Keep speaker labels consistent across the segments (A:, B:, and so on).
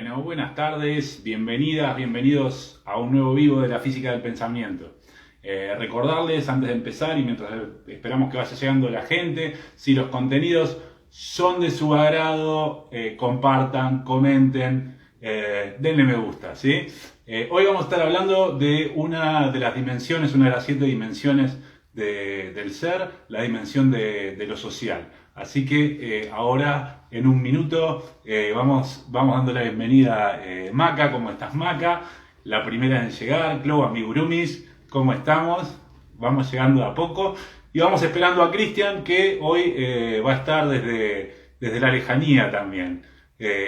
A: Bueno, buenas tardes, bienvenidas, bienvenidos a un nuevo vivo de la física del pensamiento. Recordarles antes de empezar y mientras esperamos que vaya llegando la gente, si los contenidos son de su agrado, compartan, comenten, denle me gusta, ¿sí? Hoy vamos a estar hablando de una de las dimensiones, una de las 7 dimensiones del ser, la dimensión de lo social. Así que ahora, en un minuto, vamos dando la bienvenida a Maca. ¿Cómo estás, Maca? La primera en llegar, Clau, amigurumis, ¿cómo estamos? Vamos llegando de a poco. Y vamos esperando a Cristian, que hoy va a estar desde la lejanía también.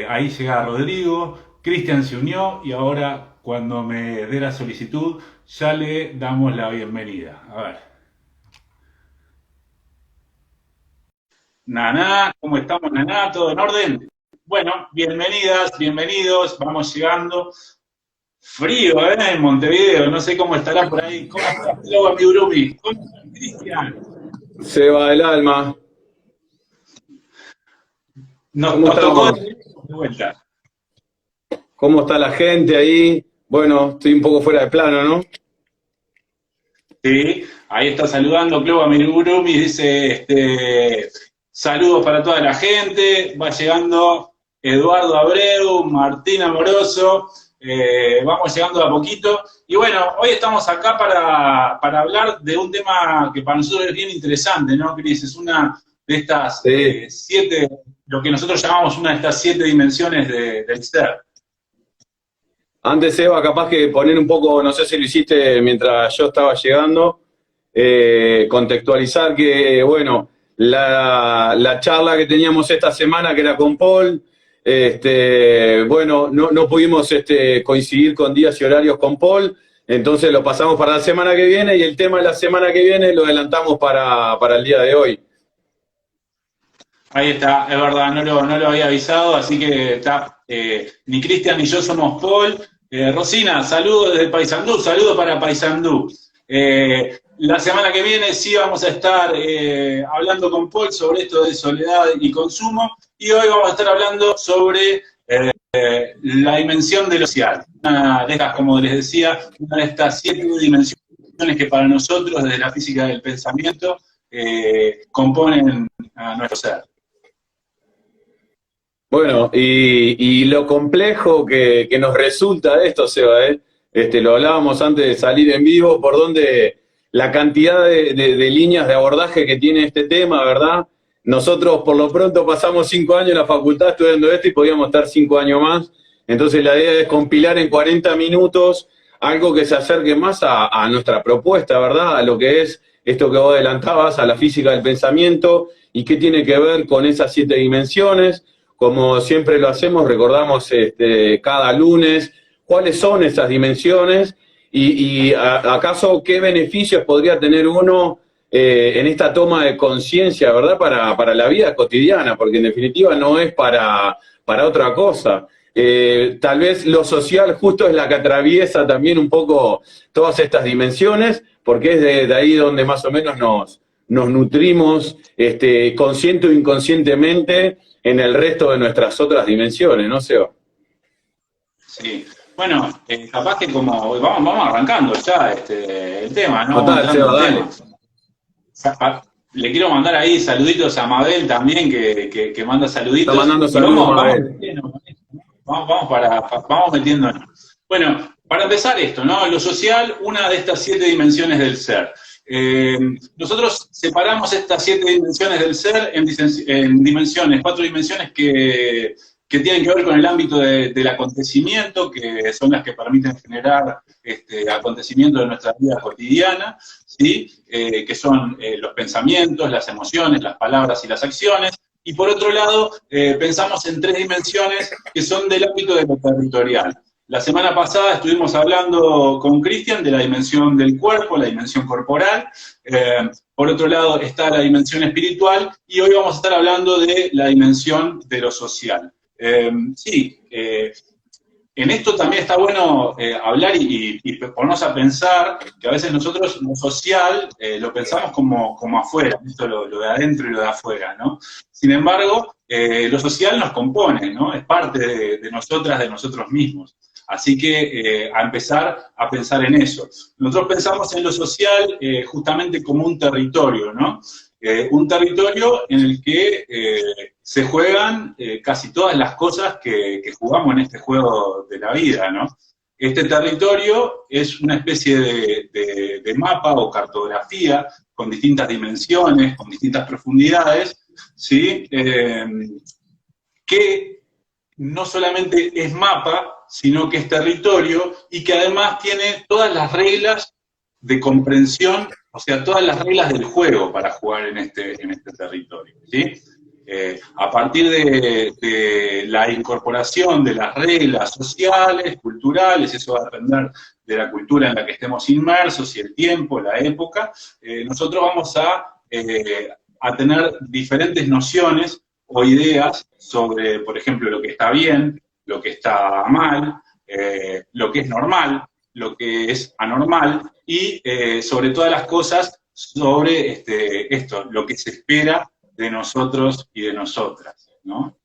A: Ahí llega Rodrigo, Cristian se unió y ahora, cuando me dé la solicitud, ya le damos la bienvenida. A ver. Naná, ¿cómo estamos, Naná? ¿Todo en orden? Bueno, bienvenidas, bienvenidos, vamos llegando. Frío, En Montevideo, no sé cómo estará por ahí. ¿Cómo estás, Clau, amigurumi? ¿Cómo estás, Cristian?
B: Se va el alma. ¿Cómo
A: Nos tocó
B: estamos?
A: de vuelta.
B: ¿Cómo está la gente ahí? Bueno, estoy un poco fuera de plano, ¿no?
A: Sí, ahí está saludando Clau, amigurumi, dice, saludos para toda la gente, va llegando Eduardo Abreu, Martín Amoroso, vamos llegando de a poquito. Y bueno, hoy estamos acá para hablar de un tema que para nosotros es bien interesante, ¿no, Cris? Es una de estas
B: Sí.
A: 7, lo que nosotros llamamos una de estas 7 dimensiones del ser.
B: Antes, Eva, capaz que poner un poco, no sé si lo hiciste mientras yo estaba llegando, contextualizar que, bueno, la charla que teníamos esta semana, que era con Paul, bueno, no pudimos coincidir con días y horarios con Paul, entonces lo pasamos para la semana que viene y el tema de la semana que viene lo adelantamos para el día de hoy.
A: Ahí está, es verdad, no lo había avisado, así que está, ni Cristian ni yo somos Paul. Rosina, saludos desde Paysandú, saludos para Paysandú. La semana que viene sí vamos a estar hablando con Paul sobre esto de soledad y consumo, y hoy vamos a estar hablando sobre la dimensión de lo social. Una de estas, como les decía, una de estas 7 dimensiones que para nosotros, desde la física del pensamiento, componen a nuestro ser.
B: Bueno, y lo complejo que nos resulta de esto, Seba, lo hablábamos antes de salir en vivo, por donde la cantidad de líneas de abordaje que tiene este tema, ¿verdad? Nosotros por lo pronto pasamos 5 años en la facultad estudiando esto y podíamos estar 5 años más. Entonces la idea es compilar en 40 minutos algo que se acerque más a nuestra propuesta, ¿verdad? A lo que es esto que vos adelantabas, a la física del pensamiento y qué tiene que ver con esas 7 dimensiones. Como siempre lo hacemos, recordamos cada lunes cuáles son esas dimensiones y acaso qué beneficios podría tener uno en esta toma de conciencia, ¿verdad? Para la vida cotidiana, porque en definitiva no es para otra cosa. Tal vez lo social justo es la que atraviesa también un poco todas estas dimensiones, porque es de ahí donde más o menos nos nutrimos consciente o inconscientemente en el resto de nuestras otras dimensiones, ¿no, Seba?
A: Sí. Bueno, capaz que como vamos arrancando ya el tema, ¿no? Vamos
B: Total,
A: entrando
B: Seba,
A: en
B: dale.
A: tema. Le quiero mandar ahí saluditos a Mabel también, que manda
B: Está
A: saluditos.
B: mandando
A: Y
B: saludos, Mabel.
A: vamos metiéndonos. Bueno, para empezar esto, ¿no? Lo social, una de estas 7 dimensiones del ser. Nosotros separamos estas 7 dimensiones del ser en dimensiones, 4 dimensiones que tienen que ver con el ámbito del acontecimiento, que son las que permiten generar acontecimientos de nuestra vida cotidiana, ¿sí? Que son los pensamientos, las emociones, las palabras y las acciones. Y por otro lado, pensamos en 3 dimensiones que son del ámbito de lo territorial. La semana pasada estuvimos hablando con Cristian de la dimensión del cuerpo, la dimensión corporal. Por otro lado está la dimensión espiritual y hoy vamos a estar hablando de la dimensión de lo social. en esto también está bueno hablar y ponernos a pensar que a veces nosotros lo social lo pensamos como afuera, esto lo de adentro y lo de afuera, ¿no? Sin embargo, lo social nos compone, ¿no? Es parte de nosotras, de nosotros mismos. Así que a empezar a pensar en eso. Nosotros pensamos en lo social justamente como un territorio, ¿no? Un territorio en el que se juegan casi todas las cosas que jugamos en este juego de la vida, ¿no? Este territorio es una especie de mapa o cartografía con distintas dimensiones, con distintas profundidades, ¿sí? Que no solamente es mapa, sino que es territorio y que además tiene todas las reglas de comprensión, o sea, todas las reglas del juego para jugar en este territorio, ¿sí? A partir de la incorporación de las reglas sociales, culturales, eso va a depender de la cultura en la que estemos inmersos y el tiempo, la época, nosotros vamos a tener diferentes nociones o ideas sobre, por ejemplo, lo que está bien, lo que está mal, lo que es normal, lo que es anormal, y sobre todas las cosas, sobre esto, lo que se espera de nosotros y de nosotras, ¿no?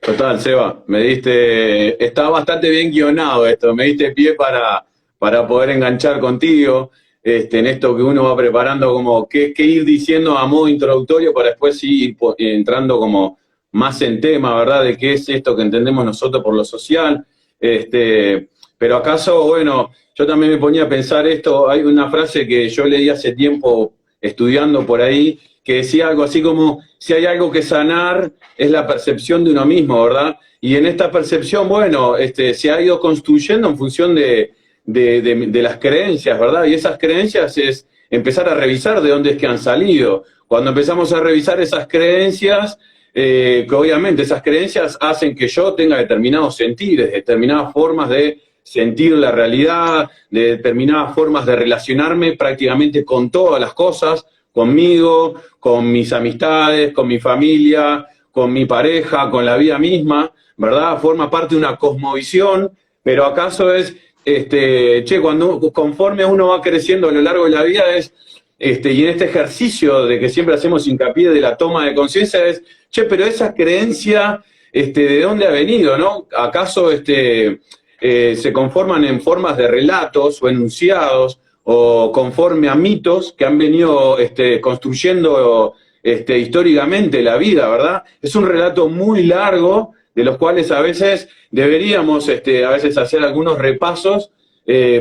B: Total, Seba, está bastante bien guionado esto, me diste pie para poder enganchar contigo, en esto que uno va preparando como qué ir diciendo a modo introductorio para después sí ir entrando como más en tema, ¿verdad? De qué es esto que entendemos nosotros por lo social. Pero acaso, bueno, yo también me ponía a pensar esto, hay una frase que yo leí hace tiempo estudiando por ahí, que decía algo así como, si hay algo que sanar, es la percepción de uno mismo, ¿verdad? Y en esta percepción, bueno, se ha ido construyendo en función de las creencias, ¿verdad? Y esas creencias es empezar a revisar de dónde es que han salido. Cuando empezamos a revisar esas creencias, que obviamente esas creencias hacen que yo tenga determinados sentires, determinadas formas de sentir la realidad, de determinadas formas de relacionarme prácticamente con todas las cosas, conmigo, con mis amistades, con mi familia, con mi pareja, con la vida misma, ¿verdad? Forma parte de una cosmovisión, pero acaso es, conforme uno va creciendo a lo largo de la vida y en este ejercicio de que siempre hacemos hincapié de la toma de conciencia es, pero esa creencia, ¿de dónde ha venido, no? ¿Acaso, se conforman en formas de relatos o enunciados o conforme a mitos que han venido construyendo históricamente la vida, ¿verdad? Es un relato muy largo, de los cuales a veces deberíamos a veces hacer algunos repasos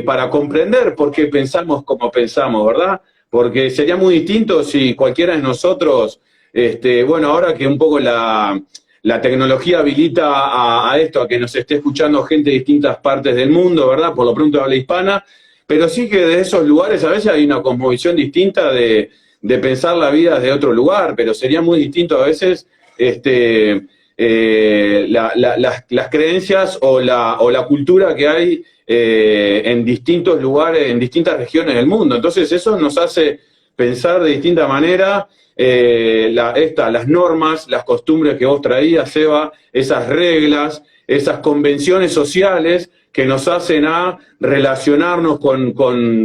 B: para comprender por qué pensamos como pensamos, ¿verdad? Porque sería muy distinto si cualquiera de nosotros, bueno, ahora que un poco la tecnología habilita a esto, a que nos esté escuchando gente de distintas partes del mundo, ¿verdad? Por lo pronto habla hispana, pero sí que de esos lugares a veces hay una cosmovisión distinta de pensar la vida desde otro lugar, pero sería muy distinto a veces las creencias o la cultura que hay en distintos lugares, en distintas regiones del mundo. Entonces eso nos hace pensar de distinta manera las normas, las costumbres que vos traías, Seba, esas reglas, esas convenciones sociales que nos hacen a relacionarnos con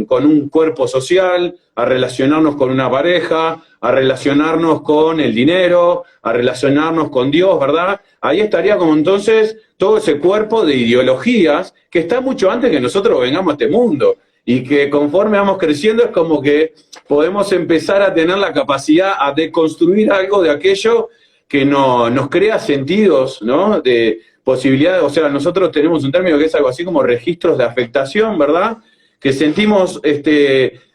B: un cuerpo social, a relacionarnos con una pareja, a relacionarnos con el dinero, a relacionarnos con Dios, ¿verdad? Ahí estaría como entonces todo ese cuerpo de ideologías que está mucho antes que nosotros vengamos a este mundo y que conforme vamos creciendo es como que podemos empezar a tener la capacidad a deconstruir algo de aquello que nos crea sentidos, ¿no? De posibilidades, o sea, nosotros tenemos un término que es algo así como registros de afectación, ¿verdad? Que sentimos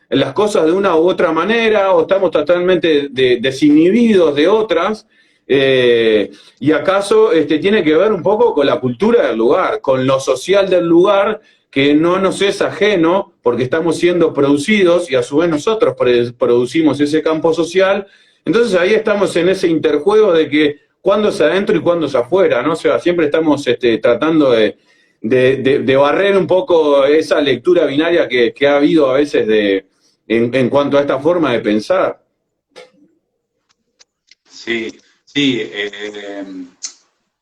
B: las cosas de una u otra manera o estamos totalmente desinhibidos de otras, y acaso tiene que ver un poco con la cultura del lugar, con lo social del lugar, que no nos es ajeno porque estamos siendo producidos y a su vez nosotros producimos ese campo social. Entonces ahí estamos en ese interjuego de que cuándo es adentro y cuándo es afuera, ¿no? O sea, siempre estamos tratando de barrer un poco esa lectura binaria que ha habido a veces en cuanto a esta forma de pensar.
A: Sí, sí.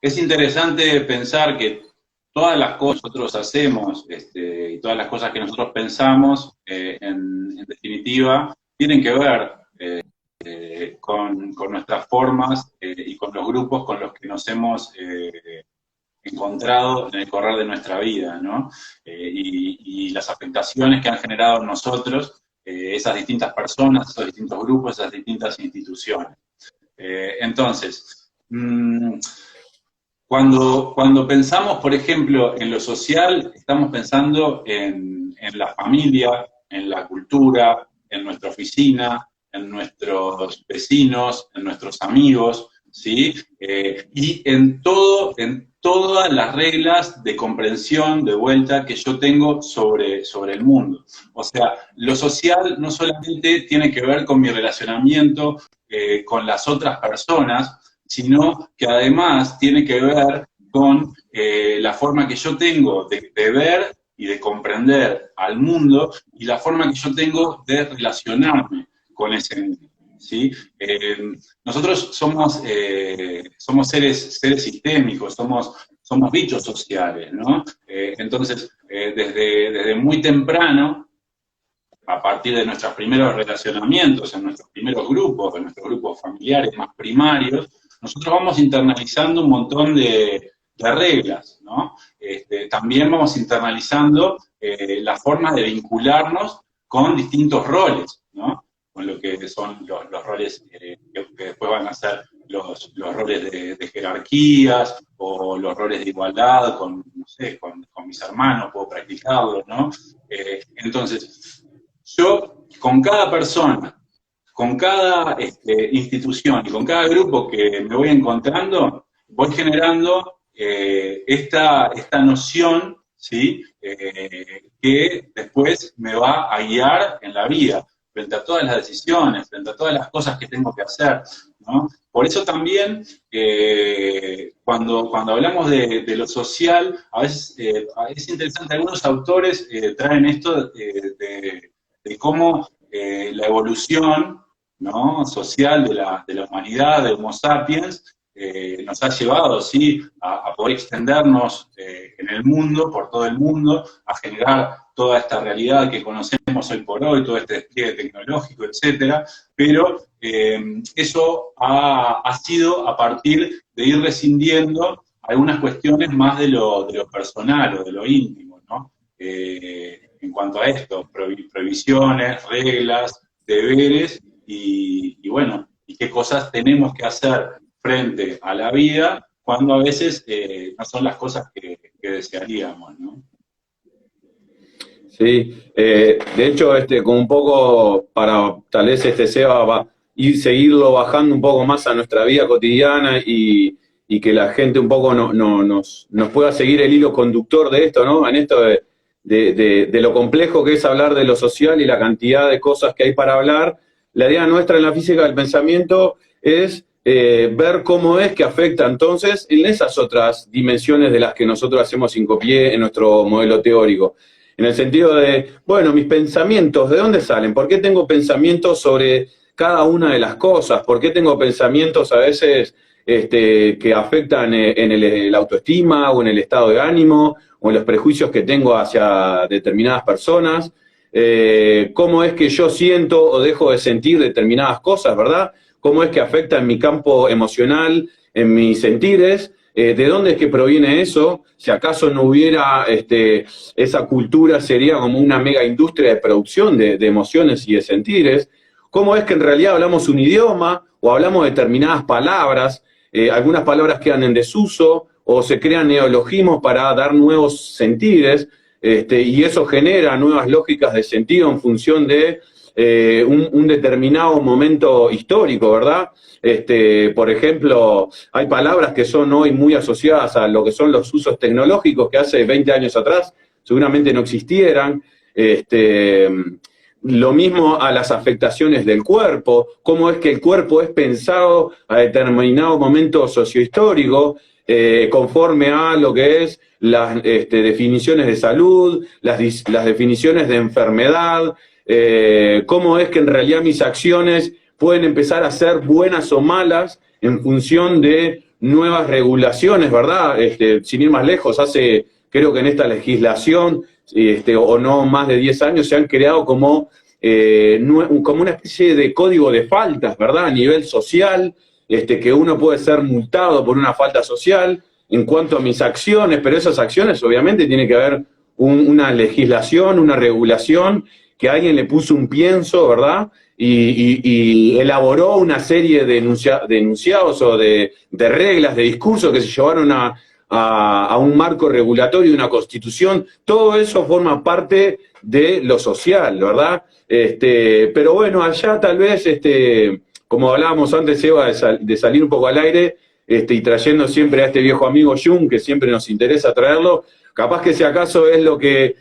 A: es interesante pensar que todas las cosas que nosotros hacemos y todas las cosas que nosotros pensamos, en definitiva, tienen que ver con nuestras formas y con los grupos con los que nos hemos encontrado en el correr de nuestra vida, ¿no? Y las afectaciones que han generado en nosotros esas distintas personas, esos distintos grupos, esas distintas instituciones. Entonces, cuando pensamos, por ejemplo, en lo social, estamos pensando en la familia, en la cultura, en nuestra oficina, en nuestros vecinos, en nuestros amigos, ¿sí? Y en todas las reglas de comprensión, de vuelta, que yo tengo sobre el mundo. O sea, lo social no solamente tiene que ver con mi relacionamiento con las otras personas, sino que además tiene que ver con la forma que yo tengo de ver y de comprender al mundo y la forma que yo tengo de relacionarme con ese mundo, ¿sí? Nosotros somos seres sistémicos, somos bichos sociales, ¿no? Entonces, desde muy temprano, a partir de nuestros primeros relacionamientos, en nuestros primeros grupos, en nuestros grupos familiares más primarios, nosotros vamos internalizando un montón de reglas, ¿no? También vamos internalizando las formas de vincularnos con distintos roles, ¿no? Con lo que son los roles que después van a ser los roles de jerarquías o los roles de igualdad no sé, con mis hermanos, puedo practicarlo, ¿no? Entonces, yo con cada persona, con cada institución y con cada grupo que me voy encontrando, voy generando esta noción, ¿sí? Que después me va a guiar en la vida, frente a todas las decisiones, frente a todas las cosas que tengo que hacer, ¿no? Por eso también, cuando hablamos de lo social, a veces es interesante, algunos autores traen esto de cómo la evolución, ¿no?, social de la humanidad, de Homo sapiens, nos ha llevado, sí, a poder extendernos en el mundo, por todo el mundo, a generar toda esta realidad que conocemos hoy por hoy, todo este despliegue tecnológico, etcétera, pero eso ha sido a partir de ir rescindiendo algunas cuestiones más de lo personal o de lo íntimo, ¿no? En cuanto a esto, prohibiciones, reglas, deberes y bueno, y qué cosas tenemos que hacer frente a la vida cuando a veces no son las cosas que desearíamos, ¿no?
B: Sí, de hecho, como un poco para tal vez Seba va ir seguirlo bajando un poco más a nuestra vida cotidiana y que la gente un poco nos pueda seguir el hilo conductor de esto, ¿no? En esto de lo complejo que es hablar de lo social y la cantidad de cosas que hay para hablar. La idea nuestra en la física del pensamiento es ver cómo es que afecta entonces en esas otras dimensiones de las que nosotros hacemos hincapié en nuestro modelo teórico. En el sentido de, bueno, mis pensamientos, ¿de dónde salen? ¿Por qué tengo pensamientos sobre cada una de las cosas? ¿Por qué tengo pensamientos a veces que afectan en la autoestima o en el estado de ánimo o en los prejuicios que tengo hacia determinadas personas? ¿Cómo es que yo siento o dejo de sentir determinadas cosas, verdad? ¿Cómo es que afecta en mi campo emocional, en mis sentires? ¿De dónde es que proviene eso? Si acaso no hubiera esa cultura, sería como una mega industria de producción de emociones y de sentires. ¿Cómo es que en realidad hablamos un idioma o hablamos determinadas palabras? Algunas palabras quedan en desuso o se crean neologismos para dar nuevos sentires, y eso genera nuevas lógicas de sentido en función de un determinado momento histórico, ¿verdad? Por ejemplo, hay palabras que son hoy muy asociadas a lo que son los usos tecnológicos que hace 20 años atrás seguramente no existieran. Lo mismo a las afectaciones del cuerpo, cómo es que el cuerpo es pensado a determinado momento sociohistórico, conforme a lo que es las definiciones de salud, las definiciones de enfermedad, cómo es que en realidad mis acciones pueden empezar a ser buenas o malas en función de nuevas regulaciones, ¿verdad? Sin ir más lejos, creo que en esta legislación, o no más de 10 años, se han creado como una especie de código de faltas, ¿verdad? A nivel social, que uno puede ser multado por una falta social en cuanto a mis acciones, pero esas acciones obviamente tiene que haber una legislación, una regulación, que alguien le puso un pienso, ¿verdad? Y elaboró una serie de enunciados o de reglas, de discursos que se llevaron a un marco regulatorio, una constitución. Todo eso forma parte de lo social, ¿verdad? Pero bueno, allá tal vez, como hablábamos antes, Eva, de salir un poco al aire, y trayendo siempre a este viejo amigo Jung, que siempre nos interesa traerlo, capaz que si acaso es lo que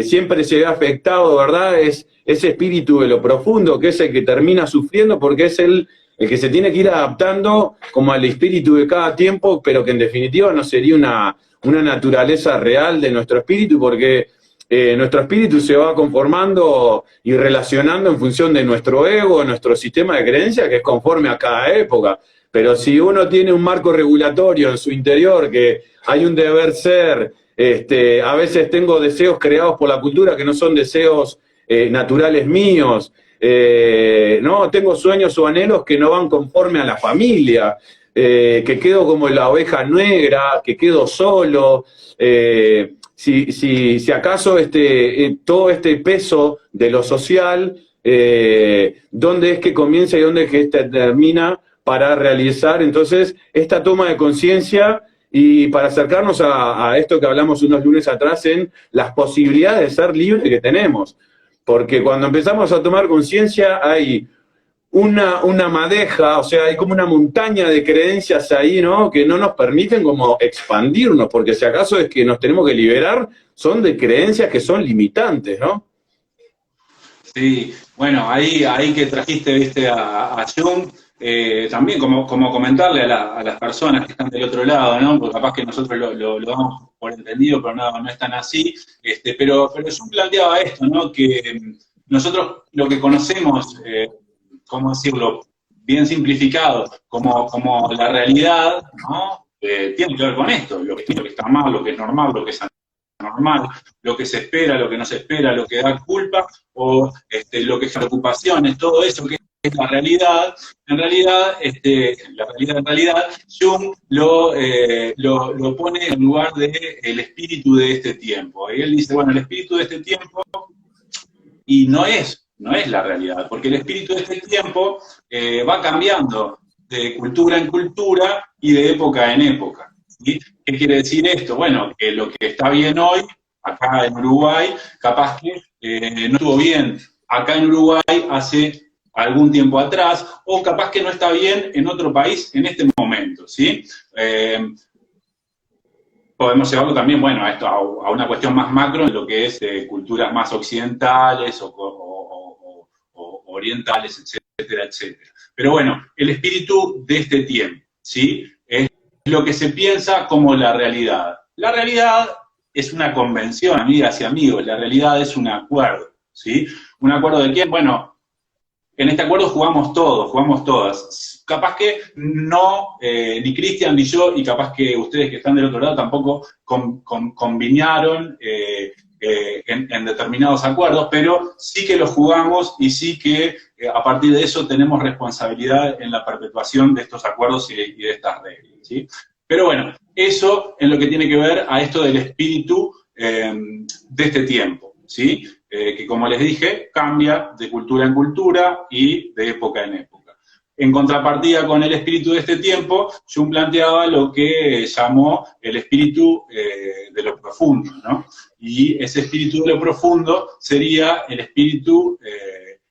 B: siempre se ve afectado, ¿verdad? Es ese espíritu de lo profundo, que es el que termina sufriendo, porque es el que se tiene que ir adaptando como al espíritu de cada tiempo, pero que en definitiva no sería una naturaleza real de nuestro espíritu, porque nuestro espíritu se va conformando y relacionando en función de nuestro ego, nuestro sistema de creencias, que es conforme a cada época. Pero si uno tiene un marco regulatorio en su interior, que hay un deber ser, a veces tengo deseos creados por la cultura que no son deseos naturales míos, no, tengo sueños o anhelos que no van conforme a la familia, que quedo como la oveja negra, que quedo solo, si acaso todo este peso de lo social, ¿dónde es que comienza y dónde es que termina para realizar entonces esta toma de conciencia y para acercarnos a esto que hablamos unos lunes atrás en las posibilidades de ser libres que tenemos? Porque cuando empezamos a tomar conciencia hay una madeja, o sea, hay como una montaña de creencias ahí, ¿no? Que no nos permiten como expandirnos, porque si acaso es que nos tenemos que liberar, son de creencias que son limitantes, ¿no?
A: Sí, bueno, ahí que trajiste, viste, a Jung, también como comentarle a las personas que están del otro lado, ¿no? Porque capaz que nosotros lo damos por entendido, pero no es tan así, pero Jung planteaba esto, ¿no? Que nosotros lo que conocemos, ¿cómo decirlo? Bien simplificado, como la realidad, ¿no? Tiene que ver con esto, lo que está mal, lo que es normal, lo que es normal, lo que se espera, lo que no se espera, lo que da culpa, o lo que es preocupaciones, todo eso que es la realidad. En realidad, en realidad, Jung lo pone en lugar de el espíritu de este tiempo. Y él dice, bueno, el espíritu de este tiempo, y no es la realidad, porque el espíritu de este tiempo va cambiando de cultura en cultura y de época en época. ¿Sí? ¿Qué quiere decir esto? Bueno, que lo que está bien hoy, acá en Uruguay, capaz que no estuvo bien acá en Uruguay hace algún tiempo atrás, o capaz que no está bien en otro país en este momento, ¿sí? Podemos llevarlo también, bueno, a una cuestión más macro en lo que es culturas más occidentales o orientales, etcétera, etcétera. Pero bueno, el espíritu de este tiempo, ¿sí? Es lo que se piensa como la realidad. La realidad es una convención, amigas y amigos, la realidad es un acuerdo, ¿sí? ¿Un acuerdo de quién? Bueno, en este acuerdo jugamos todos, jugamos todas. Capaz que no, ni Cristian ni yo, y capaz que ustedes que están del otro lado tampoco conviñaron en determinados acuerdos, pero sí que los jugamos y sí que a partir de eso tenemos responsabilidad en la perpetuación de estos acuerdos y de estas reglas, ¿sí? Pero bueno, eso en lo que tiene que ver a esto del espíritu de este tiempo, ¿sí? Que como les dije, cambia de cultura en cultura y de época en época. En contrapartida con el espíritu de este tiempo, Jung planteaba lo que llamó el espíritu de lo profundo, ¿no? Y ese espíritu de lo profundo sería el espíritu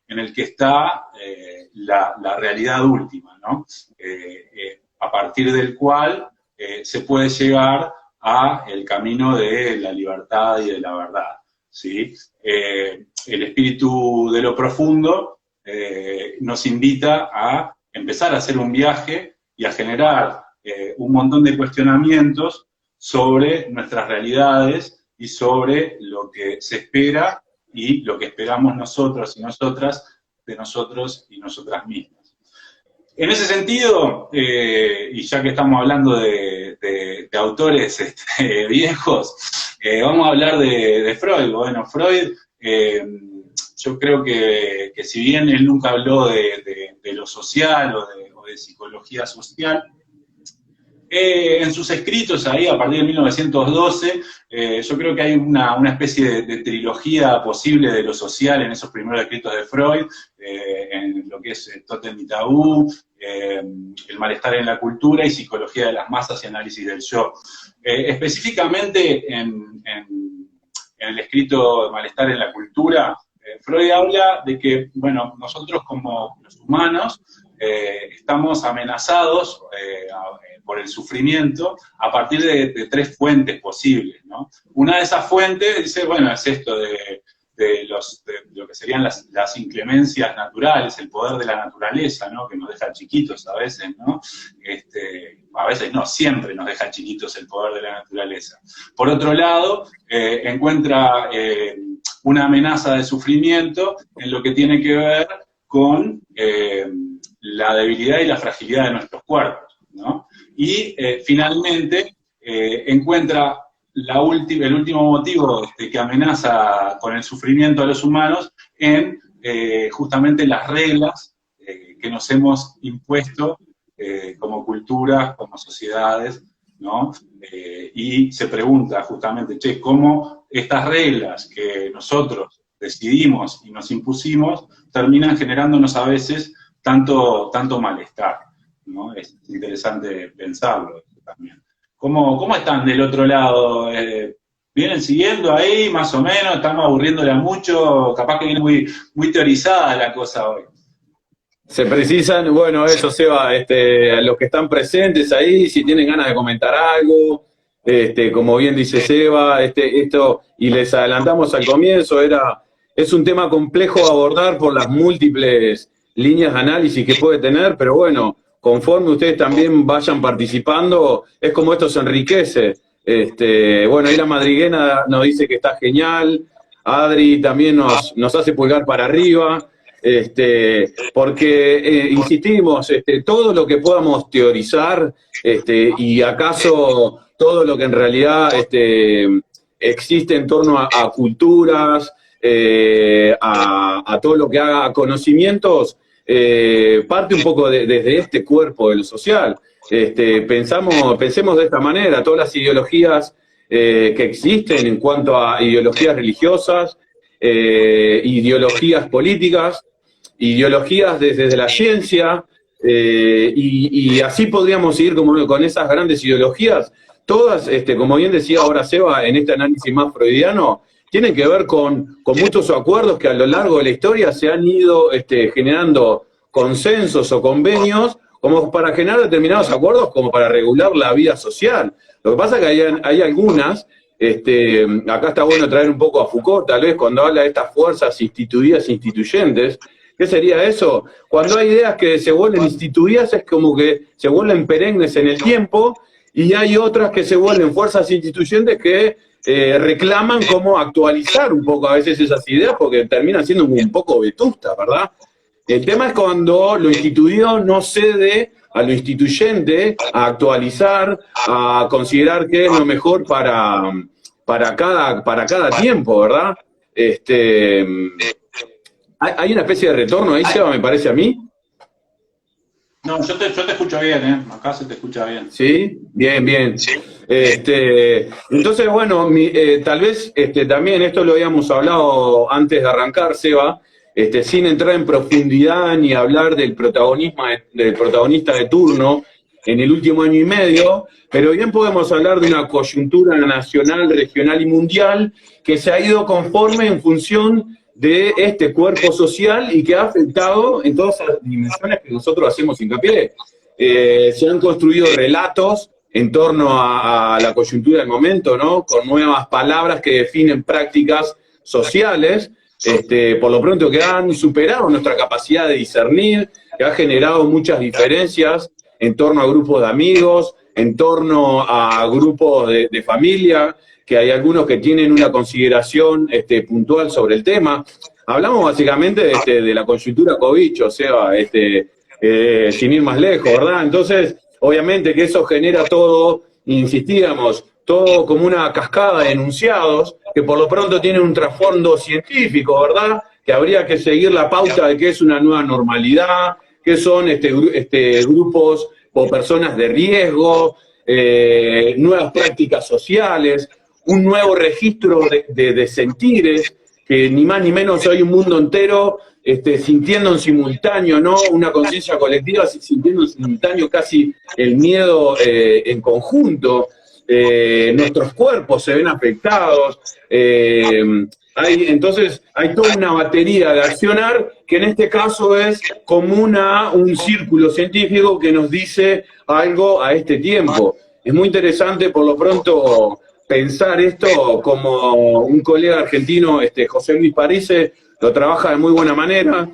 A: en el que está la realidad última, ¿no? A partir del cual se puede llegar a el camino de la libertad y de la verdad, ¿sí? El espíritu de lo profundo nos invita a empezar a hacer un viaje y a generar un montón de cuestionamientos sobre nuestras realidades y sobre lo que se espera y lo que esperamos nosotros y nosotras de nosotros y nosotras mismas. En ese sentido, y ya que estamos hablando de autores viejos, vamos a hablar de Freud. Bueno, Freud, yo creo que si bien él nunca habló de lo social o de psicología social, en sus escritos ahí, a partir de 1912, yo creo que hay una especie de trilogía posible de lo social en esos primeros escritos de Freud, en lo que es Tótem y Tabú, El malestar en la cultura y Psicología de las masas y análisis del yo. Específicamente en el escrito Malestar en la cultura, Freud habla de que, bueno, nosotros como los humanos estamos amenazados por el sufrimiento a partir de tres fuentes posibles, ¿no? Una de esas fuentes dice, bueno, es esto de lo que serían las inclemencias naturales, el poder de la naturaleza, ¿no? Que nos deja chiquitos a veces, ¿no? A veces no, siempre nos deja chiquitos el poder de la naturaleza. Por otro lado, encuentra una amenaza de sufrimiento en lo que tiene que ver con la debilidad y la fragilidad de nuestros cuerpos, ¿no? Y finalmente encuentra el último motivo que amenaza con el sufrimiento a los humanos en justamente las reglas que nos hemos impuesto como culturas, como sociedades, ¿no? Y se pregunta justamente, che, ¿cómo estas reglas que nosotros decidimos y nos impusimos terminan generándonos a veces tanto malestar, ¿no? Es interesante pensarlo también. ¿Cómo están del otro lado? ¿Vienen siguiendo ahí, más o menos? ¿Estamos aburriéndola mucho? Capaz que viene muy teorizada la cosa hoy.
B: Se precisan, bueno, eso, Seba, los que están presentes ahí, si tienen ganas de comentar algo, como bien dice Seba, esto, y les adelantamos al comienzo, es un tema complejo a abordar por las múltiples líneas de análisis que puede tener, pero bueno, conforme ustedes también vayan participando, es como esto se enriquece. Bueno, ahí la madriguera nos dice que está genial, Adri también nos hace pulgar para arriba, porque insistimos, todo lo que podamos teorizar, y acaso todo lo que en realidad existe en torno a culturas, a todo lo que haga conocimientos, parte un poco desde este cuerpo de lo social. Pensemos de esta manera, todas las ideologías que existen en cuanto a ideologías religiosas, ideologías políticas, ideologías desde la ciencia, y así podríamos seguir con esas grandes ideologías, todas, como bien decía ahora Seba, en este análisis más freudiano, tienen que ver con muchos acuerdos que a lo largo de la historia se han ido generando consensos o convenios como para generar determinados acuerdos como para regular la vida social. Lo que pasa es que hay algunas, acá está bueno traer un poco a Foucault, tal vez, cuando habla de estas fuerzas instituidas e instituyentes. ¿Qué sería eso? Cuando hay ideas que se vuelven instituidas es como que se vuelven perennes en el tiempo, y hay otras que se vuelven fuerzas instituyentes que reclaman cómo actualizar un poco a veces esas ideas, porque terminan siendo un poco vetustas, ¿verdad? El tema es cuando lo instituido no cede a lo instituyente, a actualizar, a considerar que es lo mejor para cada tiempo, ¿verdad? Hay una especie de retorno ahí, Seba, me parece a mí.
A: No, yo te escucho bien, acá se te escucha bien.
B: Sí, bien. Sí. Entonces, bueno, tal vez también esto lo habíamos hablado antes de arrancar, Seba, sin entrar en profundidad ni hablar del protagonista de turno en el último año y medio, pero bien podemos hablar de una coyuntura nacional, regional y mundial que se ha ido conforme en función de este cuerpo social y que ha afectado en todas las dimensiones que nosotros hacemos hincapié. Se han construido relatos en torno a la coyuntura del momento, ¿no? Con nuevas palabras que definen prácticas sociales, por lo pronto que han superado nuestra capacidad de discernir, que ha generado muchas diferencias en torno a grupos de amigos, en torno a grupos de familia, que hay algunos que tienen una consideración puntual sobre el tema. Hablamos básicamente de la coyuntura COVID, o sea, sin ir más lejos, ¿verdad? Entonces, obviamente que eso genera todo, insistíamos, todo como una cascada de enunciados que por lo pronto tienen un trasfondo científico, ¿verdad? Que habría que seguir la pauta de qué es una nueva normalidad, qué son grupos o personas de riesgo, nuevas prácticas sociales, un nuevo registro de sentires, que ni más ni menos hay un mundo entero sintiendo en simultáneo, ¿no? Una conciencia colectiva, sintiendo en simultáneo casi el miedo en conjunto. Nuestros cuerpos se ven afectados. Entonces hay toda una batería de accionar que en este caso es como un círculo científico que nos dice algo a este tiempo. Es muy interesante por lo pronto pensar esto como un colega argentino, José Luis Parise, lo trabaja de muy buena manera.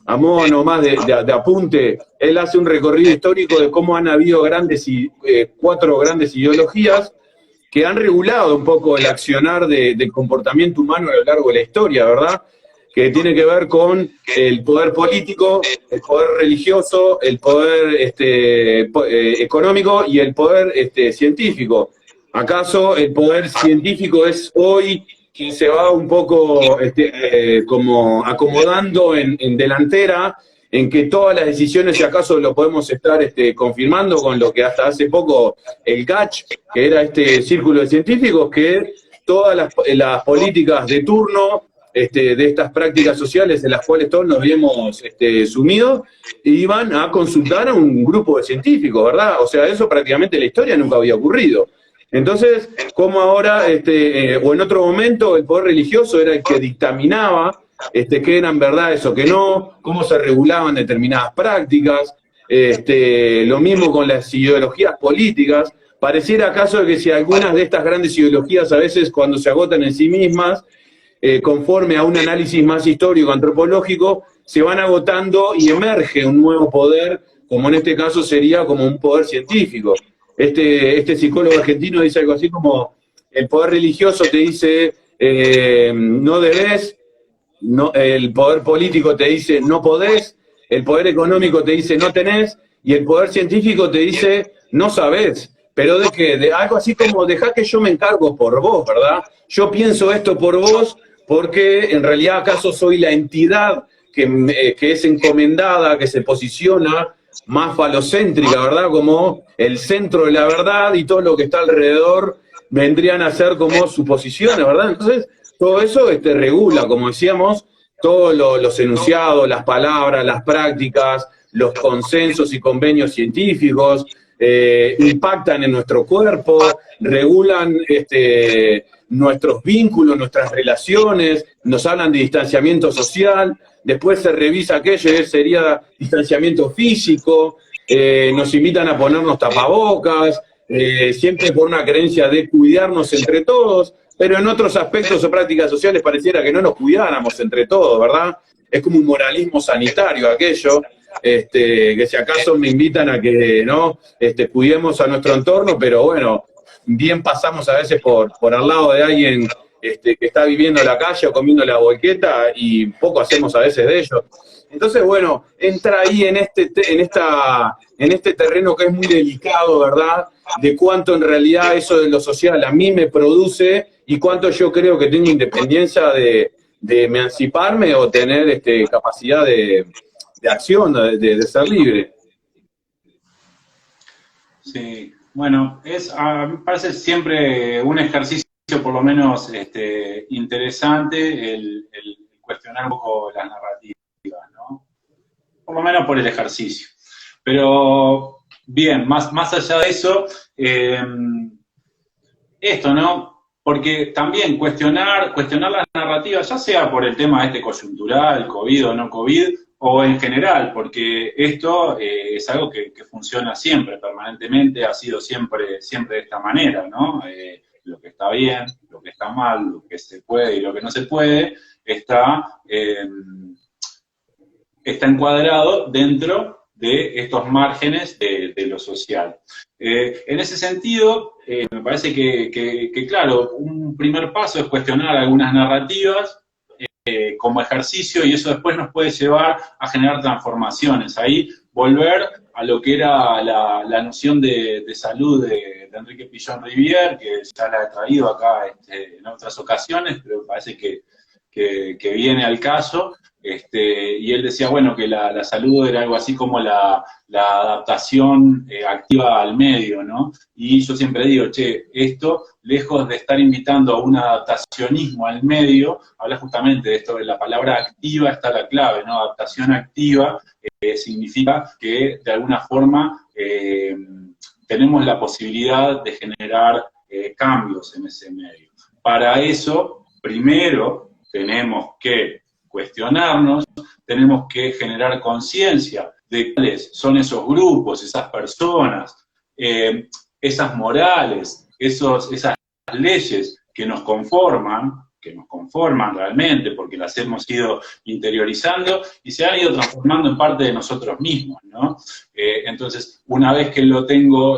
B: A modo nomás de apunte, él hace un recorrido histórico de cómo han habido 4 grandes ideologías que han regulado un poco el accionar del comportamiento humano a lo largo de la historia, ¿verdad? Que tiene que ver con el poder político, el poder religioso, el poder económico y el poder científico. ¿Acaso el poder científico es hoy que se va un poco como acomodando en delantera, en que todas las decisiones, si acaso lo podemos estar confirmando con lo que hasta hace poco el GACH, que era este círculo de científicos, que todas las políticas de turno de estas prácticas sociales en las cuales todos nos habíamos sumido, iban a consultar a un grupo de científicos, ¿verdad? O sea, eso prácticamente en la historia nunca había ocurrido. Entonces, como ahora, o en otro momento, el poder religioso era el que dictaminaba qué eran verdades o qué no, cómo se regulaban determinadas prácticas, lo mismo con las ideologías políticas. Pareciera acaso que si algunas de estas grandes ideologías a veces cuando se agotan en sí mismas, conforme a un análisis más histórico, antropológico, se van agotando y emerge un nuevo poder, como en este caso sería como un poder científico. Este psicólogo argentino dice algo así como, el poder religioso te dice, no debes, no, el poder político te dice, no podés, el poder económico te dice, no tenés, y el poder científico te dice, no sabés. Pero de que, de algo así como, dejá que yo me encargo por vos, ¿verdad? Yo pienso esto por vos porque en realidad acaso soy la entidad que es encomendada, que se posiciona más falocéntrica, ¿verdad? Como el centro de la verdad y todo lo que está alrededor vendrían a ser como suposiciones, ¿verdad? Entonces, todo eso regula, como decíamos, todos los enunciados, las palabras, las prácticas, los consensos y convenios científicos, impactan en nuestro cuerpo, regulan nuestros vínculos, nuestras relaciones, nos hablan de distanciamiento social, después se revisa aquello, sería distanciamiento físico, nos invitan a ponernos tapabocas, siempre por una creencia de cuidarnos entre todos, pero en otros aspectos o prácticas sociales pareciera que no nos cuidáramos entre todos, ¿verdad? Es como un moralismo sanitario aquello, que si acaso me invitan a que no cuidemos a nuestro entorno, pero bueno, bien pasamos a veces por al lado de alguien que está viviendo en la calle o comiendo la volqueta y poco hacemos a veces de ello. Entonces, bueno, entra ahí en este terreno que es muy delicado, ¿verdad? De cuánto en realidad eso de lo social a mí me produce y cuánto yo creo que tengo independencia de emanciparme o tener capacidad de acción, de ser libre.
A: Sí, bueno, a mí me parece siempre un ejercicio por lo menos interesante el cuestionar un poco las narrativas, ¿no? Por lo menos por el ejercicio. Pero, bien, más allá de eso, esto, ¿no? Porque también cuestionar las narrativas, ya sea por el tema coyuntural, COVID o no COVID, o en general, porque esto es algo que funciona siempre, permanentemente, ha sido siempre de esta manera, ¿no? Lo que está bien, lo que está mal, lo que se puede y lo que no se puede, está encuadrado dentro de estos márgenes de lo social. En ese sentido, me parece que, claro, un primer paso es cuestionar algunas narrativas, como ejercicio, y eso después nos puede llevar a generar transformaciones. Ahí volver a lo que era la noción de salud de Enrique Pillon Rivière, que ya la he traído acá en otras ocasiones, pero parece que viene al caso. Y él decía, bueno, que la salud era algo así como la adaptación activa al medio, ¿no? Y yo siempre digo, che, esto, lejos de estar invitando a un adaptacionismo al medio, habla justamente de esto, de la palabra activa está la clave, ¿no? Adaptación activa significa que de alguna forma tenemos la posibilidad de generar cambios en ese medio. Para eso, primero, tenemos que cuestionarnos, tenemos que generar conciencia de cuáles son esos grupos, esas personas, esas morales, esas leyes que nos conforman realmente, porque las hemos ido interiorizando y se han ido transformando en parte de nosotros mismos, ¿no? Entonces, una vez que lo tengo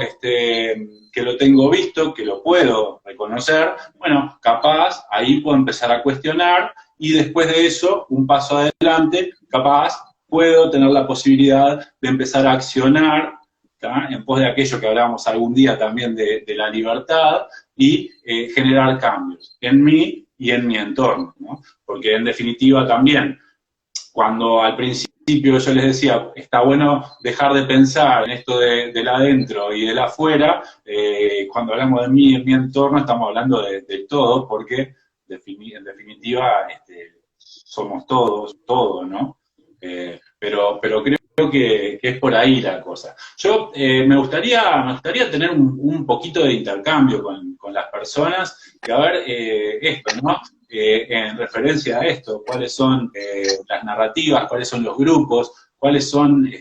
A: visto, que lo puedo reconocer, bueno, capaz, ahí puedo empezar a cuestionar, y después de eso, un paso adelante, capaz, puedo tener la posibilidad de empezar a accionar, ¿tá?, en pos de aquello que hablábamos algún día también de la libertad, y generar cambios en mí y en mi entorno, ¿no? Porque en definitiva también, cuando al principio yo les decía, está bueno dejar de pensar en esto del adentro y del afuera, cuando hablamos de mí y en mi entorno estamos hablando del todo, porque en definitiva somos todos, todo, ¿no? Pero creo que es por ahí la cosa. Yo me gustaría tener un poquito de intercambio con las personas, y a ver esto, ¿no? En referencia a esto, cuáles son las narrativas, cuáles son los grupos, cuáles son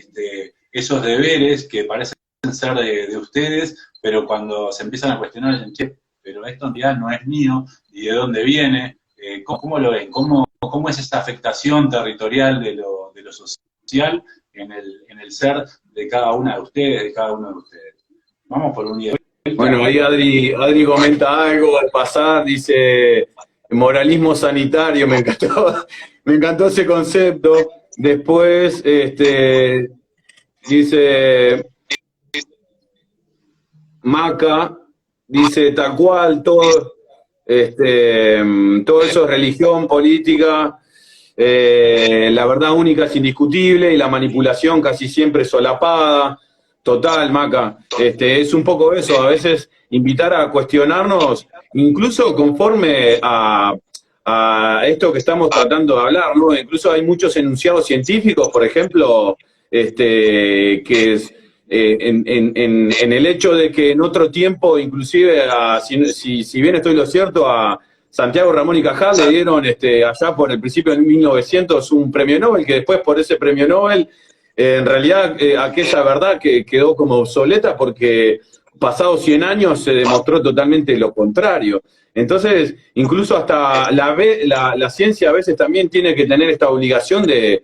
A: esos deberes que parecen ser de ustedes, pero cuando se empiezan a cuestionar, dicen, che, pero esto en realidad no es mío, y de dónde viene, ¿cómo lo ven? ¿Cómo es esta afectación territorial de lo social en el ser de cada una de ustedes, de cada uno de ustedes? Vamos por un día.
B: Bueno, ahí Adri comenta algo al pasar, dice moralismo sanitario, me encantó ese concepto. Después, dice Maca, dice tal cual, todo eso es religión, política, la verdad única es indiscutible y la manipulación casi siempre solapada. Total, Maca, es un poco eso, a veces invitar a cuestionarnos, incluso conforme a esto que estamos tratando de hablar, ¿no? Incluso hay muchos enunciados científicos, por ejemplo, que es en el hecho de que en otro tiempo, inclusive, si bien estoy lo cierto, a Santiago Ramón y Cajal le dieron allá por el principio de 1900 un premio Nobel, que después por ese premio Nobel, en realidad aquella verdad que quedó como obsoleta porque pasados 100 años se demostró totalmente lo contrario. Entonces, incluso hasta la ciencia a veces también tiene que tener esta obligación de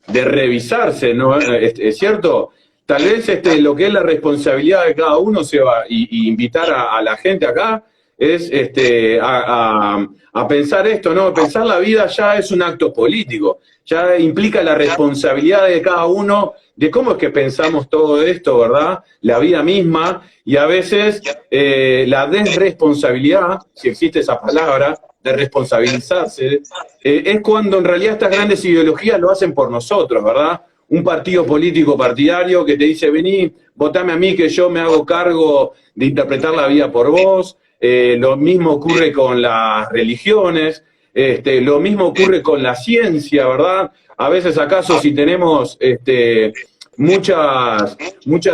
B: revisarse, ¿no? ¿Es cierto? Tal vez lo que es la responsabilidad de cada uno y invitar a la gente acá es a pensar esto, ¿no? Pensar la vida ya es un acto político, ya implica la responsabilidad de cada uno de cómo es que pensamos todo esto, ¿verdad? La vida misma, y a veces la desresponsabilidad, si existe esa palabra, de responsabilizarse, es cuando en realidad estas grandes ideologías lo hacen por nosotros, ¿verdad? Un partido político partidario que te dice, vení, votame a mí que yo me hago cargo de interpretar la vida por vos. Lo mismo ocurre con las religiones, lo mismo ocurre con la ciencia, ¿verdad? A veces acaso si tenemos muchas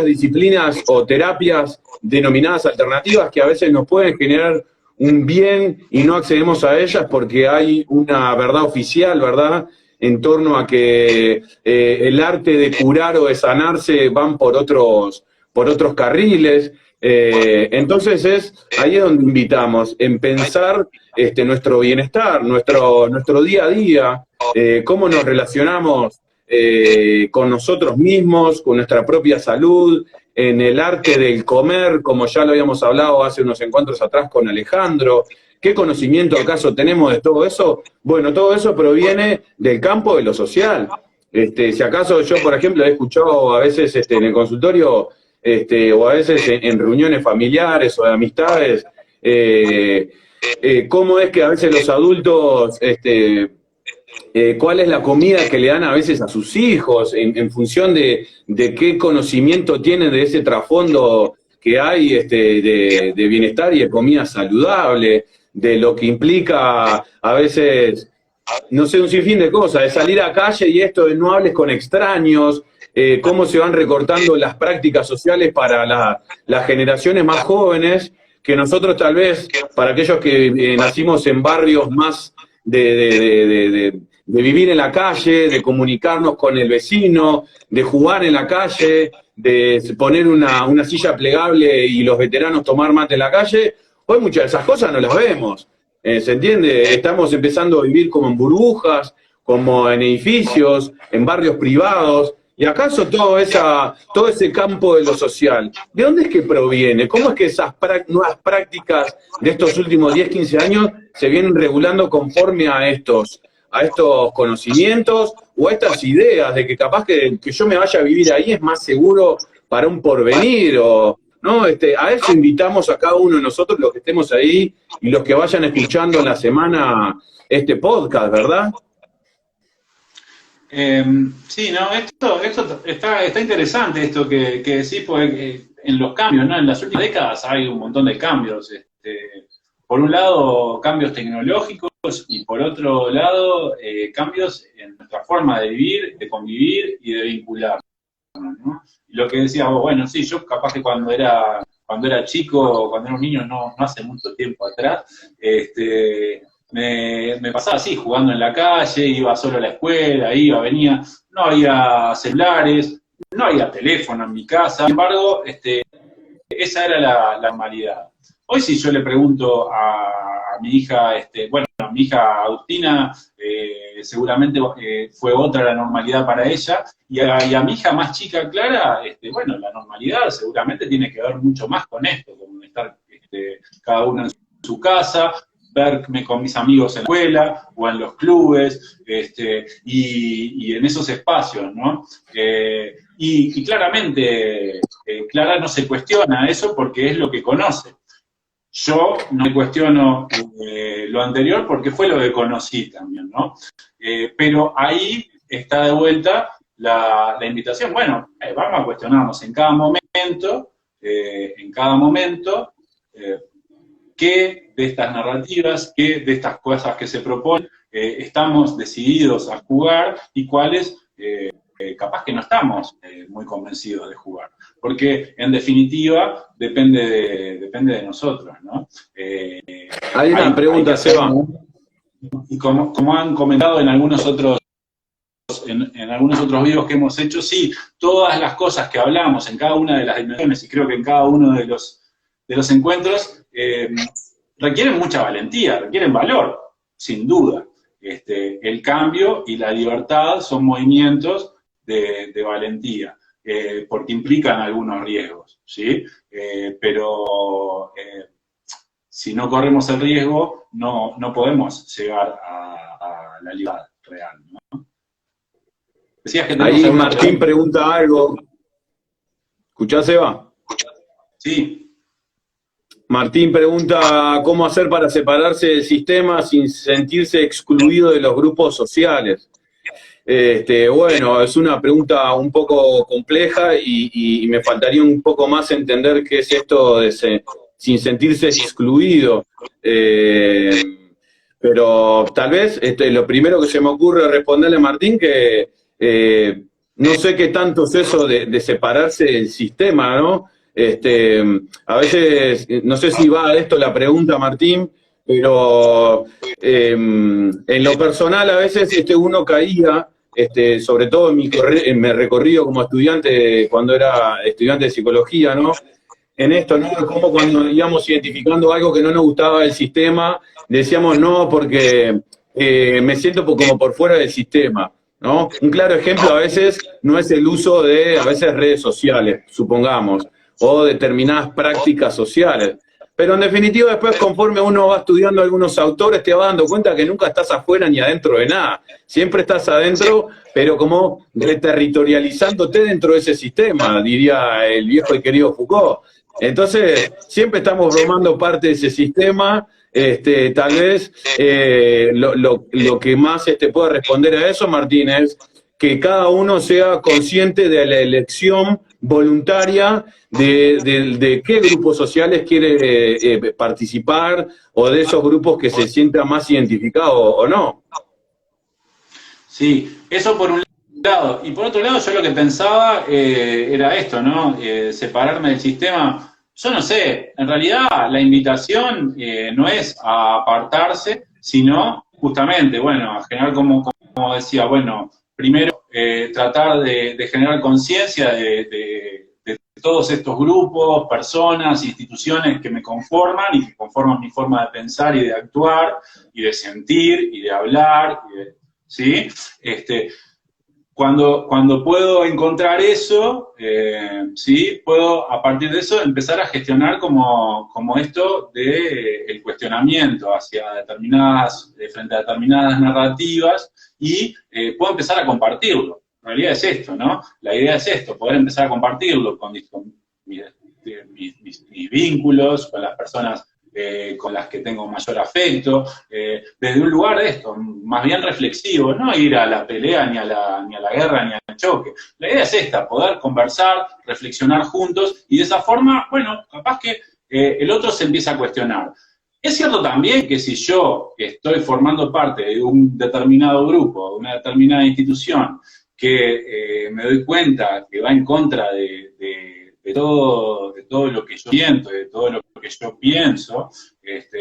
B: disciplinas o terapias denominadas alternativas que a veces nos pueden generar un bien y no accedemos a ellas porque hay una verdad oficial, ¿verdad?, en torno a que el arte de curar o de sanarse van por otros carriles. Entonces ahí es donde invitamos, en pensar nuestro bienestar, nuestro día a día, cómo nos relacionamos con nosotros mismos, con nuestra propia salud, en el arte del comer, como ya lo habíamos hablado hace unos encuentros atrás con Alejandro. ¿Qué conocimiento acaso tenemos de todo eso? Bueno, todo eso proviene del campo de lo social. Si acaso yo, por ejemplo, he escuchado a veces en el consultorio, o a veces en reuniones familiares o de amistades, cómo es que a veces los adultos, cuál es la comida que le dan a veces a sus hijos, en función de qué conocimiento tienen de ese trasfondo que hay de bienestar y de comida saludable, de lo que implica a veces, no sé, un sinfín de cosas, de salir a la calle y esto de no hables con extraños, cómo se van recortando las prácticas sociales para las generaciones más jóvenes, que nosotros tal vez, para aquellos que nacimos en barrios más de vivir en la calle, de comunicarnos con el vecino, de jugar en la calle, de poner una silla plegable y los veteranos tomar mate en la calle, hoy muchas de esas cosas no las vemos. ¿Se entiende? Estamos empezando a vivir como en burbujas, como en edificios, en barrios privados. ¿Y acaso todo ese campo de lo social, de dónde es que proviene? ¿Cómo es que esas nuevas prácticas de estos últimos 10, 15 años se vienen regulando conforme a estos conocimientos o a estas ideas de que capaz que yo me vaya a vivir ahí es más seguro para un porvenir? ¿No? A eso invitamos a cada uno de nosotros, los que estemos ahí y los que vayan escuchando en la semana este podcast, ¿verdad?
A: Sí, no, esto está interesante esto que decís, porque en los cambios, ¿no? En las últimas décadas hay un montón de cambios. Por un lado, cambios tecnológicos y por otro lado, cambios en nuestra forma de vivir, de convivir y de vincularnos, ¿no? Y lo que decías vos, bueno, sí, yo capaz que cuando era chico, cuando era un niño, no hace mucho tiempo atrás, me pasaba así, jugando en la calle, iba solo a la escuela, iba, venía, no había celulares, no había teléfono en mi casa, sin embargo, esa era la normalidad. Hoy si yo le pregunto a mi hija, a mi hija Agustina, seguramente fue otra la normalidad para ella, y a mi hija más chica, Clara, la normalidad seguramente tiene que ver mucho más con esto, con estar cada uno en su casa, verme con mis amigos en la escuela o en los clubes, y en esos espacios, ¿no? Y claramente, Clara no se cuestiona eso porque es lo que conoce. Yo no me cuestiono lo anterior porque fue lo que conocí también, ¿no? Pero ahí está de vuelta la invitación. Bueno, vamos a cuestionarnos en cada momento, qué de estas narrativas, qué de estas cosas que se proponen estamos decididos a jugar y cuáles capaz que no estamos muy convencidos de jugar. Porque, en definitiva, depende de nosotros, ¿no?
B: Hay una pregunta, Seba.
A: Y como han comentado en algunos otros videos que hemos hecho, sí, todas las cosas que hablamos en cada una de las dimensiones, y creo que en cada uno de los encuentros, requieren mucha valentía, requieren valor, sin duda. El cambio y la libertad son movimientos de valentía, porque implican algunos riesgos, ¿sí? Pero si no corremos el riesgo, no podemos llegar a la libertad real, ¿no? Decías que
B: ahí Martín pregunta algo. ¿Escuchás, Eva?
A: Sí.
B: Martín pregunta cómo hacer para separarse del sistema sin sentirse excluido de los grupos sociales. Bueno, es una pregunta un poco compleja y me faltaría un poco más entender qué es esto de sin sentirse excluido. Pero tal vez lo primero que se me ocurre responderle a Martín que no sé qué tanto es eso de separarse del sistema, ¿no? A veces, no sé si va a esto la pregunta, Martín, pero en lo personal a veces uno caía, sobre todo en mi recorrido como estudiante, cuando era estudiante de psicología, ¿no? En esto, ¿no? Como cuando íbamos identificando algo que no nos gustaba del sistema, decíamos no, porque me siento como por fuera del sistema. ¿no? Un claro ejemplo a veces no es el uso de, a veces, redes sociales, supongamos, o determinadas prácticas sociales. Pero en definitiva, después, conforme uno va estudiando algunos autores, te vas dando cuenta que nunca estás afuera ni adentro de nada. Siempre estás adentro, pero como reterritorializándote dentro de ese sistema, diría el viejo y querido Foucault. Entonces, siempre estamos formando parte de ese sistema. Tal vez lo que más pueda responder a eso, Martín, es que cada uno sea consciente de la elección voluntaria de qué grupos sociales quiere participar, o de esos grupos que se sientan más identificados o no.
A: Sí, eso por un lado. Y por otro lado, yo lo que pensaba era esto, ¿no? Separarme del sistema. Yo no sé, en realidad la invitación no es a apartarse, sino justamente, bueno, a generar, como decía, bueno, primero tratar de generar conciencia de todos estos grupos, personas, instituciones que me conforman y que conforman mi forma de pensar y de actuar, y de sentir, y de hablar, ¿sí? Cuando puedo encontrar eso, ¿sí? Puedo a partir de eso empezar a gestionar como esto de el cuestionamiento hacia frente a determinadas narrativas, y puedo empezar a compartirlo. En realidad es esto, ¿no? La idea es esto, poder empezar a compartirlo con mis vínculos, con las personas con las que tengo mayor afecto, desde un lugar de esto, más bien reflexivo, no ir a la pelea, ni a la guerra, ni al choque. La idea es esta, poder conversar, reflexionar juntos, y de esa forma, bueno, capaz que el otro se empieza a cuestionar. Es cierto también que si yo estoy formando parte de un determinado grupo, de una determinada institución, que me doy cuenta que va en contra de todo lo que yo siento, de todo lo que yo pienso,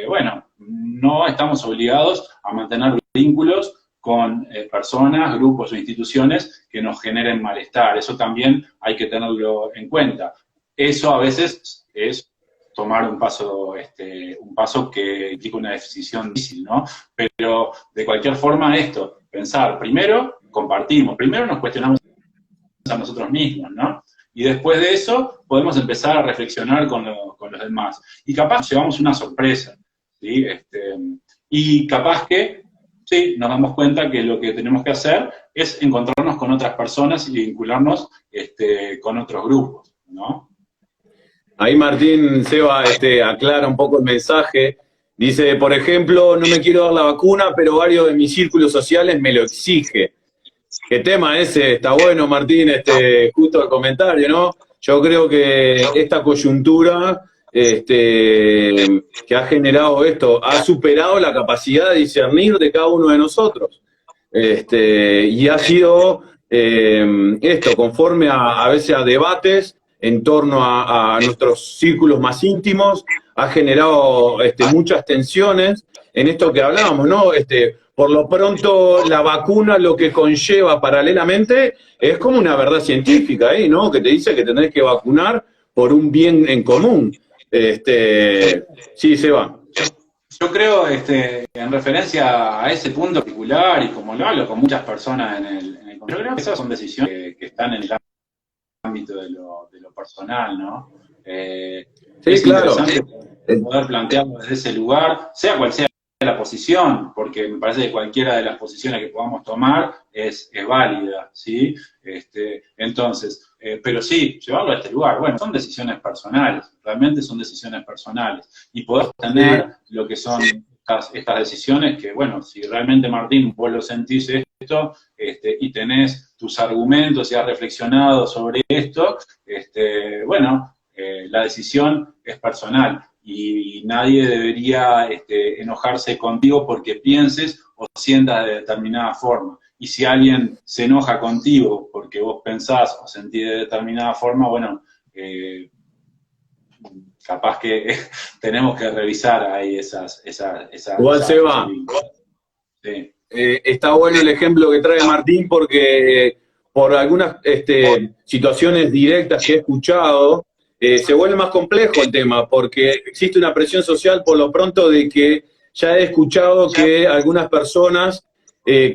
A: bueno, no estamos obligados a mantener vínculos con personas, grupos o instituciones que nos generen malestar. Eso también hay que tenerlo en cuenta. Eso a veces es tomar un paso que implica una decisión difícil, ¿no? Pero de cualquier forma pensar, primero compartimos, primero nos cuestionamos a nosotros mismos, ¿no? Y después de eso podemos empezar a reflexionar con los demás. Y capaz llevamos una sorpresa, ¿sí? Y capaz que, sí, nos damos cuenta que lo que tenemos que hacer es encontrarnos con otras personas y vincularnos con otros grupos, ¿no?
B: Ahí Martín Seba aclara un poco el mensaje. Dice, por ejemplo, no me quiero dar la vacuna, pero varios de mis círculos sociales me lo exigen. ¿Qué tema ese? Está bueno, Martín, justo el comentario, ¿no? Yo creo que esta coyuntura que ha generado esto ha superado la capacidad de discernir de cada uno de nosotros. Y ha sido conforme a veces a debates en torno a nuestros círculos más íntimos, ha generado muchas tensiones en esto que hablábamos, ¿no? Por lo pronto, la vacuna lo que conlleva paralelamente es como una verdad científica, ¿no? Que te dice que tenés que vacunar por un bien en común. Sí, Seba.
A: Yo creo, en referencia a ese punto particular, y como lo hablo con muchas personas en el yo creo que esas son decisiones que están en el ámbito de lo personal, ¿no?
B: Sí,
A: es
B: claro.
A: Interesante poder plantearlo desde ese lugar, sea cual sea la posición, porque me parece que cualquiera de las posiciones que podamos tomar es válida, ¿sí? Entonces, pero sí, llevarlo a este lugar, bueno, son decisiones personales, realmente son decisiones personales, y poder tener lo que son estas decisiones que, bueno, si realmente, Martín, vos lo sentís esto, y tenés tus argumentos y has reflexionado sobre esto, bueno, la decisión es personal, y nadie debería enojarse contigo porque pienses o sientas de determinada forma. Y si alguien se enoja contigo porque vos pensás o sentís de determinada forma, bueno, capaz que tenemos que revisar ahí esas
B: Igual se va.
A: Sí.
B: Está bueno el ejemplo que trae Martín porque por algunas situaciones directas que he escuchado, se vuelve más complejo el tema, porque existe una presión social por lo pronto de que ya he escuchado que algunas personas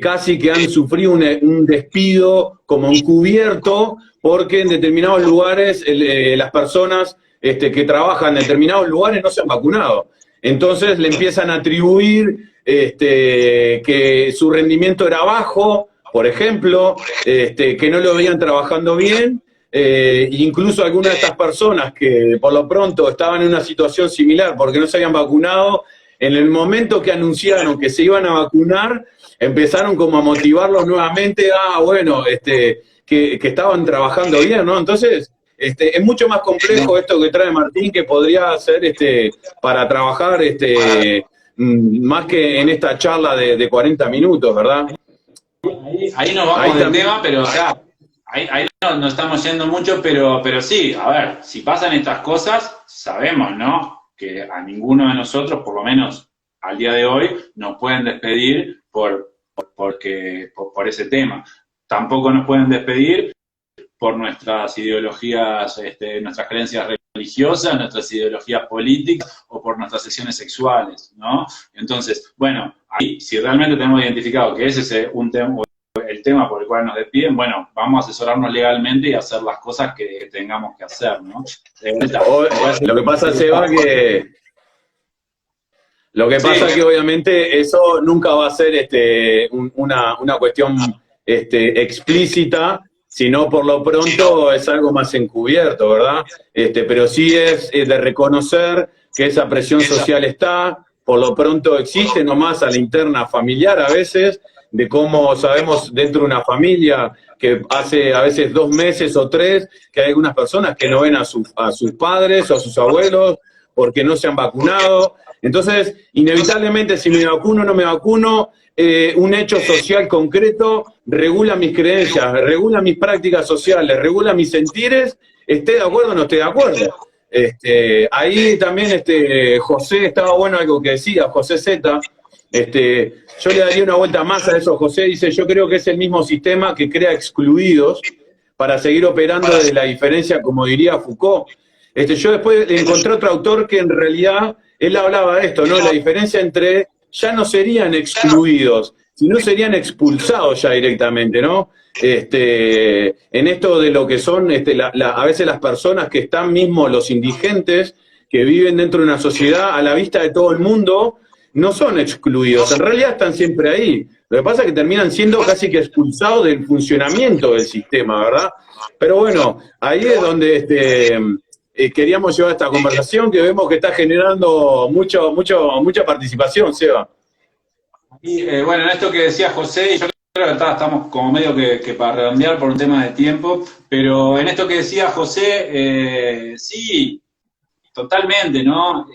B: casi que han sufrido un despido como encubierto, porque en determinados lugares las personas que trabajan en determinados lugares no se han vacunado. Entonces le empiezan a atribuir que su rendimiento era bajo, por ejemplo, que no lo veían trabajando bien. Incluso algunas de estas personas que por lo pronto estaban en una situación similar porque no se habían vacunado, en el momento que anunciaron que se iban a vacunar, empezaron como a motivarlos nuevamente bueno, que estaban trabajando bien, ¿no? Entonces, es mucho más complejo esto que trae Martín, que podría ser para trabajar más que en esta charla de 40 minutos, ¿verdad?
C: Ahí nos vamos del tema, pero ya, ahí no estamos yendo mucho, pero sí, a ver, si pasan estas cosas, sabemos, ¿no? Que a ninguno de nosotros, por lo menos al día de hoy, nos pueden despedir por ese tema. Tampoco nos pueden despedir por nuestras ideologías, nuestras creencias religiosas, nuestras ideologías políticas o por nuestras sesiones sexuales, ¿no? Entonces, bueno, ahí, si realmente tenemos identificado que ese es el tema por el cual nos despiden, bueno, vamos a asesorarnos legalmente y hacer las cosas que tengamos que hacer, ¿no?
B: Lo que pasa, Seba, que obviamente eso nunca va a ser una cuestión explícita, sino por lo pronto es algo más encubierto, ¿verdad? Pero sí es de reconocer que esa presión social está, por lo pronto existe nomás a la interna familiar a veces, de cómo sabemos dentro de una familia que hace a veces 2 meses o 3 que hay algunas personas que no ven a sus padres o a sus abuelos porque no se han vacunado. Entonces, inevitablemente, si me vacuno o no me vacuno, un hecho social concreto regula mis creencias, regula mis prácticas sociales, regula mis sentires, esté de acuerdo o no esté de acuerdo. Ahí también José, estaba bueno algo que decía, José Z, yo le daría una vuelta más a eso. José dice, yo creo que es el mismo sistema que crea excluidos para seguir operando desde la diferencia, como diría Foucault. Yo después encontré otro autor que en realidad, él hablaba de esto, ¿no? La diferencia entre, ya no serían excluidos, sino serían expulsados ya directamente, ¿no? En esto de lo que son a veces las personas que están mismo, los indigentes, que viven dentro de una sociedad a la vista de todo el mundo, no son excluidos, en realidad están siempre ahí. Lo que pasa es que terminan siendo casi que expulsados del funcionamiento del sistema, ¿verdad? Pero bueno, ahí es donde queríamos llevar esta conversación, que vemos que está generando mucha participación, Seba.
C: Y, bueno, en esto que decía José, yo creo que estamos como medio que para redondear por un tema de tiempo, pero en esto que decía José, sí, totalmente, ¿no?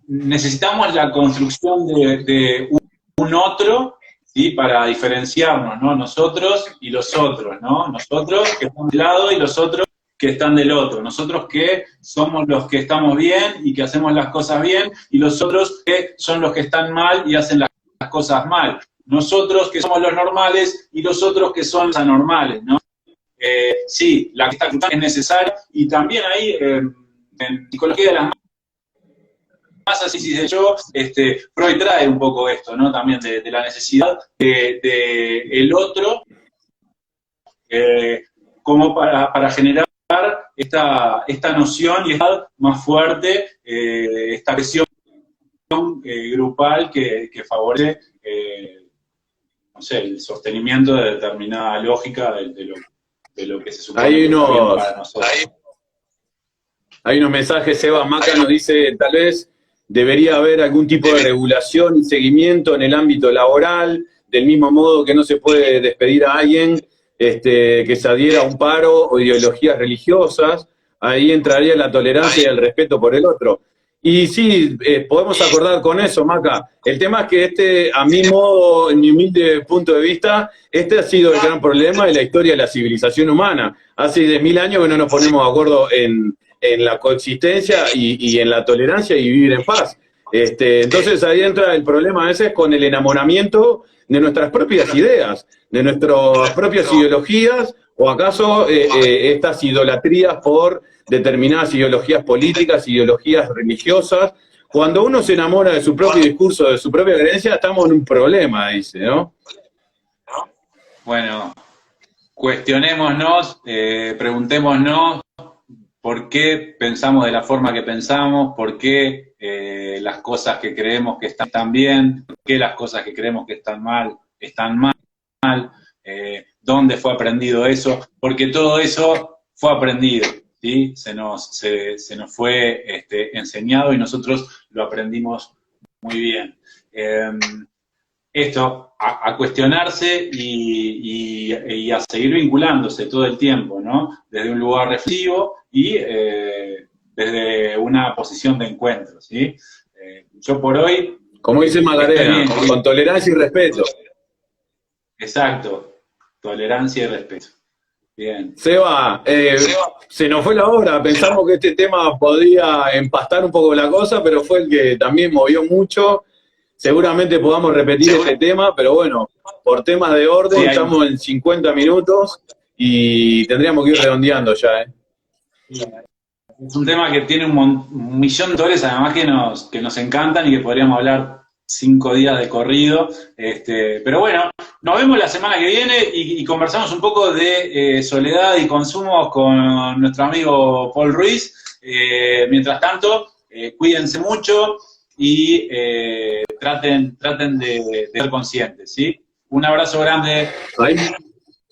C: Necesitamos la construcción de un otro, ¿sí? Para diferenciarnos, ¿no? Nosotros y los otros, ¿no? Nosotros que estamos de un lado y los otros que están del otro. Nosotros que somos los que estamos bien y que hacemos las cosas bien, y los otros que son los que están mal y hacen las cosas mal. Nosotros que somos los normales y los otros que son los anormales, ¿no? Sí, la que está es necesaria, y también ahí en psicología de las masas, de hecho, Freud trae un poco esto, ¿no? También de la necesidad de el otro como para generar esta noción y esta más fuerte, esta presión grupal que favorece no sé, el sostenimiento de determinada lógica de lo que se supone que está bien para nosotros.
B: Hay unos mensajes, Seba Maca nos dice, tal vez debería haber algún tipo de regulación y seguimiento en el ámbito laboral, del mismo modo que no se puede despedir a alguien que se adhiera a un paro o ideologías religiosas. Ahí entraría la tolerancia y el respeto por el otro. Y sí, podemos acordar con eso, Maca. El tema es que a mi modo, en mi humilde punto de vista, ha sido el gran problema de la historia de la civilización humana. Hace 10.000 años que no nos ponemos de acuerdo en la coexistencia y en la tolerancia y vivir en paz. Entonces ahí entra el problema a veces con el enamoramiento de nuestras propias ideas, de nuestras propias ideologías, o acaso estas idolatrías por determinadas ideologías políticas, ideologías religiosas, cuando uno se enamora de su propio discurso, de su propia creencia, estamos en un problema, dice, ¿no?
C: Bueno, cuestionémonos, preguntémonos por qué pensamos de la forma que pensamos, por qué las cosas que creemos que están bien, por qué las cosas que creemos que están mal, dónde fue aprendido eso, porque todo eso fue aprendido, ¿sí? Se nos fue enseñado y nosotros lo aprendimos muy bien. Esto, a cuestionarse y a seguir vinculándose todo el tiempo, ¿no? Desde un lugar reflexivo y desde una posición de encuentro, ¿sí? Yo por hoy...
B: Como dice Magdalena, con tolerancia y respeto.
C: Exacto, tolerancia y respeto. Bien.
B: Seba, se nos fue la hora, pensamos que este tema podía empastar un poco la cosa, pero fue el que también movió mucho. Seguramente podamos repetir este tema, pero bueno, por temas de orden, sí, estamos en 50 minutos y tendríamos que ir redondeando ya, ¿eh?
C: Es un tema que tiene un millón de autores, además que nos encantan y que podríamos hablar 5 días de corrido. Pero bueno, nos vemos la semana que viene y conversamos un poco de soledad y consumos con nuestro amigo Paul Ruiz. Mientras tanto, cuídense mucho y traten de ser conscientes, ¿sí? Un abrazo grande.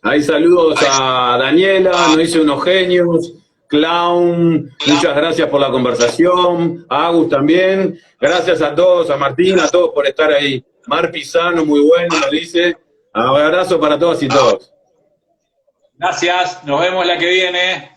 B: Ahí saludos a Daniela, nos dice unos genios. Clown, muchas gracias por la conversación. A Agus también. Gracias a todos, a Martín, a todos por estar ahí. Mar Pisano, muy bueno, nos dice. Un abrazo para todos y todos.
C: Gracias, nos vemos la que viene.